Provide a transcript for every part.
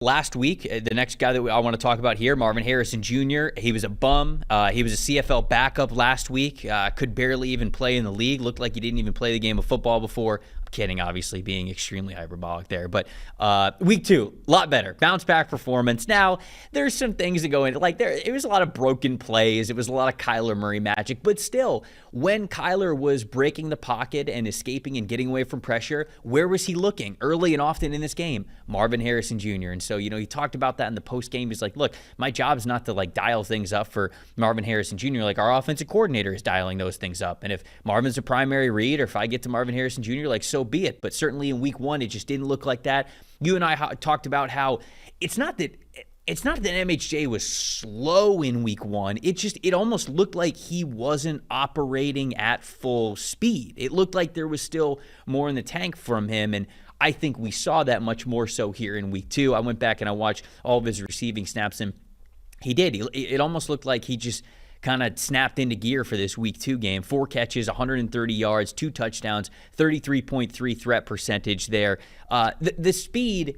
Last week, the next guy that I want to talk about here, Marvin Harrison Jr., he was a bum. He was a CFL backup last week. Could barely even play in the league. Looked like he didn't even play the game of football before. I'm kidding, obviously, being extremely hyperbolic there. But week 2, a lot better. Bounce back performance. Now, there's some things that go into, like, it was a lot of broken plays. It was a lot of Kyler Murray magic. But still, when Kyler was breaking the pocket and escaping and getting away from pressure, where was he looking early and often in this game? Marvin Harrison Jr. And so, he talked about that in the post game. He's like, look, my job is not to dial things up for Marvin Harrison Jr. Like, our offensive coordinator is dialing those things up. And if Marvin's a primary read, or if I get to Marvin Harrison Jr., so be it. But certainly in week 1, it just didn't look like that. You and I talked about how it's not that MHJ was slow in week 1. It almost looked like he wasn't operating at full speed. It looked like there was still more in the tank from him, and I think we saw that much more so here in week 2. I went back and I watched all of his receiving snaps, and he did. It almost looked like he just kind of snapped into gear for this week 2 game. 4 catches, 130 yards, 2 touchdowns, 33.3 threat percentage there. The speed,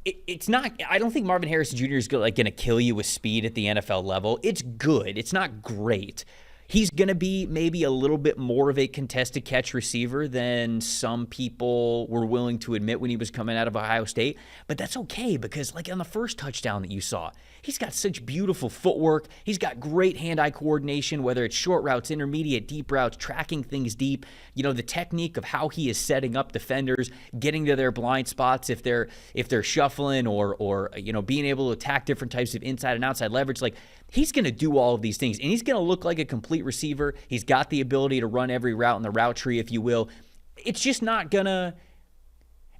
it's not, I don't think Marvin Harrison Jr. is going to kill you with speed at the NFL level. It's good. It's not great. He's going to be maybe a little bit more of a contested catch receiver than some people were willing to admit when he was coming out of Ohio State. But that's okay, because on the first touchdown that you saw, he's got such beautiful footwork. He's got great hand-eye coordination, whether it's short routes, intermediate, deep routes, tracking things deep. The technique of how he is setting up defenders, getting to their blind spots if they're shuffling, or being able to attack different types of inside and outside leverage. He's going to do all of these things, and he's going to look like a complete receiver. He's got the ability to run every route in the route tree, if you will. It's just not going to...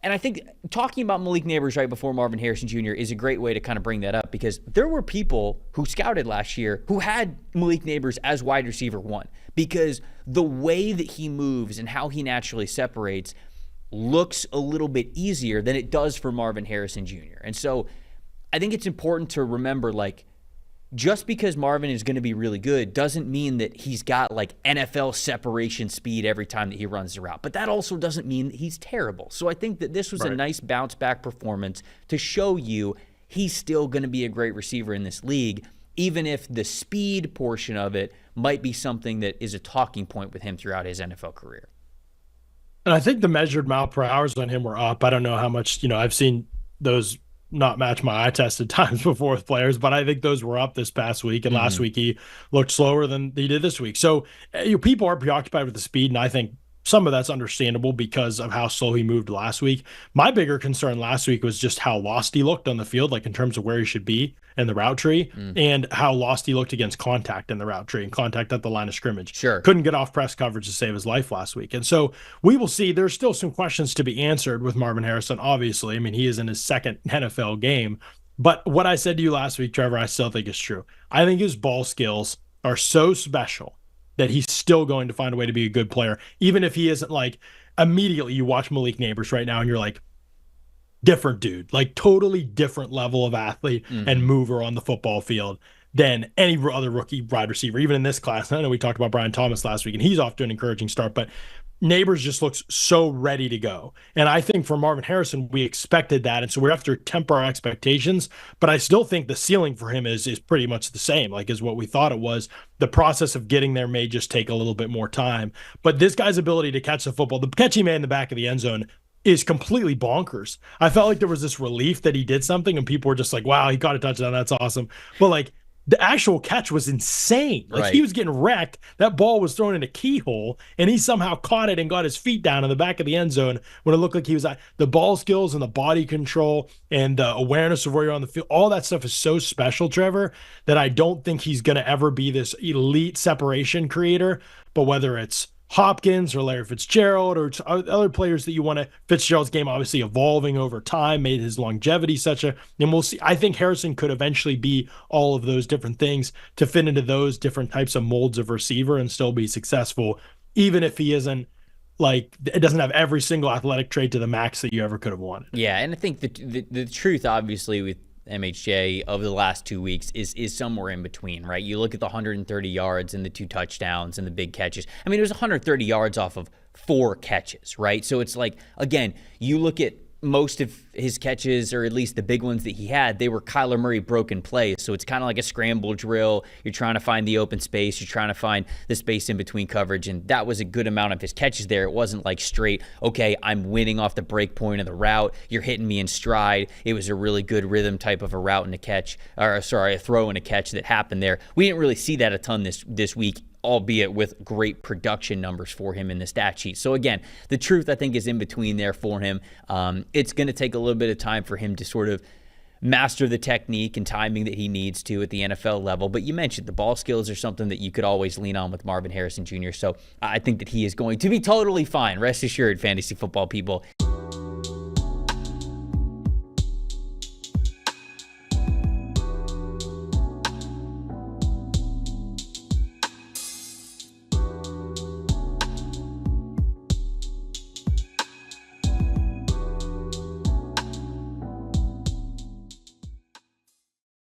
And I think talking about Malik Nabers right before Marvin Harrison Jr. is a great way to kind of bring that up, because there were people who scouted last year who had Malik Nabers as wide receiver 1, because the way that he moves and how he naturally separates looks a little bit easier than it does for Marvin Harrison Jr. And so I think it's important to remember, just because Marvin is going to be really good doesn't mean that he's got NFL separation speed every time that he runs the route. But that also doesn't mean that he's terrible. So I think that this was a nice bounce back performance to show you he's still going to be a great receiver in this league, even if the speed portion of it might be something that is a talking point with him throughout his NFL career. And I think the measured mile per hours on him were up. I don't know how much, I've seen those not match my eye test at times before with players, but I think those were up this past week, and last week he looked slower than he did this week. So people are preoccupied with the speed, and I think some of that's understandable because of how slow he moved last week. My bigger concern last week was just how lost he looked on the field, in terms of where he should be in the route tree, and how lost he looked against contact in the route tree and contact at the line of scrimmage. Sure. Couldn't get off press coverage to save his life last week. And so we will see. There's still some questions to be answered with Marvin Harrison, obviously. I mean, he is in his second NFL game. But what I said to you last week, Trevor, I still think is true. I think his ball skills are so special that he's still going to find a way to be a good player, even if he isn't immediately you watch Malik Nabers right now and you're different dude, totally different level of athlete and mover on the football field than any other rookie wide receiver, even in this class. I know we talked about Brian Thomas last week, and he's off to an encouraging start, but Nabers just looks so ready to go. And I think for Marvin Harrison, we expected that. And so we have to temper our expectations, but I still think the ceiling for him is pretty much the same, as what we thought it was. The process of getting there may just take a little bit more time, but this guy's ability to catch the football, the catch he made in the back of the end zone, is completely bonkers. I felt like there was this relief that he did something, and people were just wow, he caught a touchdown. That's awesome. But the actual catch was insane. He was getting wrecked. That ball was thrown in a keyhole, and he somehow caught it and got his feet down in the back of the end zone when it looked like he was the ball skills and the body control and the awareness of where you're on the field. All that stuff is so special, Trevor, that I don't think he's going to ever be this elite separation creator. But whether it's Hopkins or Larry Fitzgerald or other players that you want to, Fitzgerald's game obviously evolving over time, made his longevity and we'll see. I think Harrison could eventually be all of those different things to fit into those different types of molds of receiver and still be successful, even if he isn't it doesn't have every single athletic trait to the max that you ever could have wanted. Yeah, and I think the truth, obviously, with MHJ over the last 2 weeks is somewhere in between, right? You look at the 130 yards and the 2 touchdowns and the big catches. I mean, it was 130 yards off of 4 catches, right? So it's again, you look at most of his catches, or at least the big ones that he had, they were Kyler Murray broken plays. So it's kind of like a scramble drill. You're trying to find the open space. You're trying to find the space in between coverage. And that was a good amount of his catches there. It wasn't like straight, okay, I'm winning off the break point of the route. You're hitting me in stride. It was a really good rhythm type of a route and a catch, or sorry, a throw and a catch that happened there. We didn't really see that a ton this week, albeit with great production numbers for him in the stat sheet. So again, the truth I think is in between there for him. It's going to take a little bit of time for him to sort of master the technique and timing that he needs to at the NFL level. But you mentioned the ball skills are something that you could always lean on with Marvin Harrison Jr. So I think that he is going to be totally fine. Rest assured, fantasy football people,